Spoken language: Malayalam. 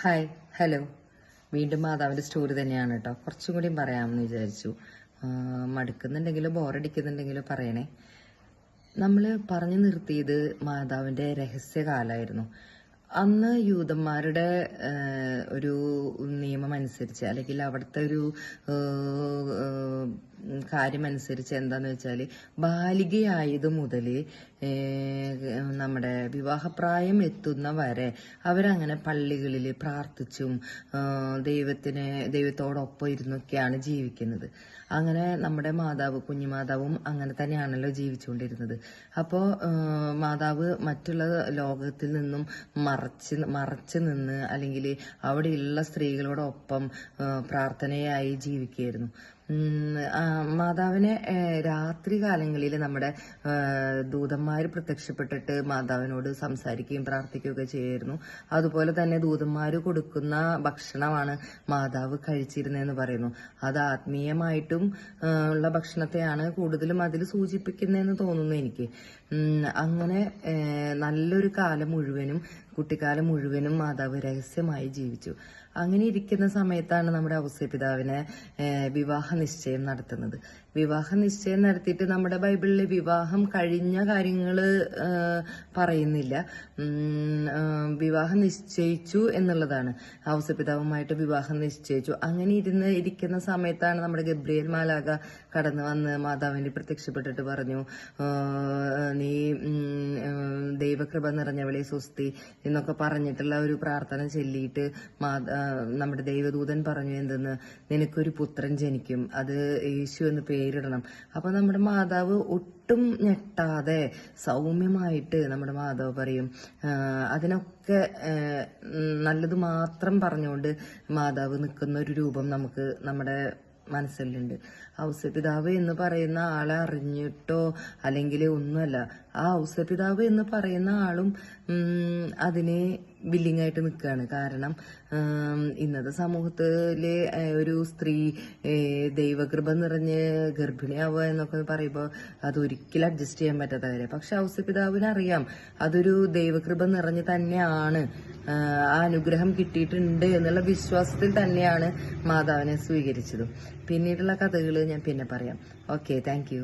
Hi hello. വീണ്ടും മാതാവിൻ്റെ സ്റ്റോറി തന്നെയാണ് കേട്ടോ. കുറച്ചും കൂടിയും പറയാമെന്ന് വിചാരിച്ചു. മടുക്കുന്നുണ്ടെങ്കിലോ ബോറടിക്കുന്നുണ്ടെങ്കിലോ പറയണേ. നമ്മൾ പറഞ്ഞു നിർത്തിയത് മാതാവിൻ്റെ രഹസ്യകാലമായിരുന്നു. അന്ന് യൂതന്മാരുടെ ഒരു നിയമം അനുസരിച്ച്, അല്ലെങ്കിൽ അവിടുത്തെ ഒരു കാര്യമനുസരിച്ച് എന്താന്ന് വെച്ചാൽ, ബാലികയായത് മുതൽ നമ്മുടെ വിവാഹപ്രായം എത്തുന്ന വരെ അവരങ്ങനെ പള്ളികളിൽ പ്രാർത്ഥിച്ചും ദൈവത്തോടൊപ്പം ഇരുന്നൊക്കെയാണ് ജീവിക്കുന്നത്. അങ്ങനെ നമ്മുടെ മാതാവ്, കുഞ്ഞുമാതാവും അങ്ങനെ തന്നെയാണല്ലോ ജീവിച്ചുകൊണ്ടിരുന്നത്. അപ്പോൾ മാതാവ് മറ്റുള്ള ലോകത്തിൽ നിന്നും മറച്ച് നിന്ന്, അല്ലെങ്കിൽ അവിടെയുള്ള സ്ത്രീകളോടൊപ്പം പ്രാർത്ഥനയായി ജീവിക്കുകയായിരുന്നു. മാതാവിനെ രാത്രി കാലങ്ങളിൽ നമ്മുടെ ദൂതന്മാർ പ്രത്യക്ഷപ്പെട്ടിട്ട് മാതാവിനോട് സംസാരിക്കുകയും പ്രാർത്ഥിക്കുകയൊക്കെ ചെയ്യായിരുന്നു. അതുപോലെ തന്നെ ദൂതന്മാർ കൊടുക്കുന്ന ഭക്ഷണമാണ് മാതാവ് കഴിച്ചിരുന്നതെന്ന് പറയുന്നു. അത് ആത്മീയമായിട്ടും ഉള്ള ഭക്ഷണത്തെയാണ് കൂടുതലും അതിൽ സൂചിപ്പിക്കുന്നതെന്ന് തോന്നുന്നു എനിക്ക്. അങ്ങനെ നല്ലൊരു കാലം മുഴുവനും, കുട്ടിക്കാലം മുഴുവനും മാതാവ് രഹസ്യമായി ജീവിച്ചു. അങ്ങനെ ഇരിക്കുന്ന സമയത്താണ് നമ്മുടെ ഔസേപിതാവിനെ വിവാഹ നിശ്ചയം നടത്തുന്നത്. വിവാഹ നിശ്ചയം നടത്തിയിട്ട് നമ്മുടെ ബൈബിളിൽ വിവാഹം കഴിഞ്ഞ കാര്യങ്ങൾ പറയുന്നില്ല. വിവാഹം നിശ്ചയിച്ചു എന്നുള്ളതാണ്. ഔസേപിതാവുമായിട്ട് വിവാഹം നിശ്ചയിച്ചു. അങ്ങനെ ഇരിക്കുന്ന സമയത്താണ് നമ്മുടെ ഗബ്രിയേൽ മാലാഖ കടന്നു വന്ന് മാതാവിന് പ്രത്യക്ഷപ്പെട്ടിട്ട് പറഞ്ഞു, നീ ദൈവകൃപ നിറഞ്ഞവളെ സ്വസ്തി എന്നൊക്കെ പറഞ്ഞിട്ടുള്ള ഒരു പ്രാർത്ഥന ചൊല്ലിയിട്ട് നമ്മുടെ ദൈവദൂതൻ പറഞ്ഞു എന്തെന്ന്, നിനക്കൊരു പുത്രൻ ജനിക്കും, അത് യേശു എന്ന് പേരിടണം. അപ്പൊ നമ്മുടെ മാതാവ് ഒട്ടും ഞെട്ടാതെ സൗമ്യമായിട്ട് നമ്മുടെ മാതാവ് പറയും. അതിനൊക്കെ നല്ലത് മാത്രം പറഞ്ഞുകൊണ്ട് മാതാവ് നിൽക്കുന്ന ഒരു രൂപം നമുക്ക് നമ്മുടെ മനസ്സിലുണ്ട്. ഔസേപിതാവ് എന്ന് പറയുന്ന ആളെ അറിഞ്ഞിട്ടോ അല്ലെങ്കിൽ ഒന്നുമല്ല, ആ ഔസേപിതാവ് എന്ന് പറയുന്ന ആളും അതിനെ വില്ലിങ് ആയിട്ട് നിൽക്കുകയാണ്. കാരണം ഇന്നത്തെ സമൂഹത്തിലെ ഒരു സ്ത്രീ ദൈവകൃപ നിറഞ്ഞ് ഗർഭിണിയാവുക എന്നൊക്കെ പറയുമ്പോൾ അതൊരിക്കലും അഡ്ജസ്റ്റ് ചെയ്യാൻ പറ്റാത്ത കാര്യം. പക്ഷെ ഔസേപിതാവിനറിയാം അതൊരു ദൈവകൃപ നിറഞ്ഞ് തന്നെയാണ്, ആ അനുഗ്രഹം കിട്ടിയിട്ടുണ്ട് എന്നുള്ള വിശ്വാസത്തിൽ തന്നെയാണ് മാതാവിനെ സ്വീകരിച്ചതും. പിന്നീടുള്ള കഥകൾ ഞാൻ പിന്നെ പറയാം. Okay, thank you.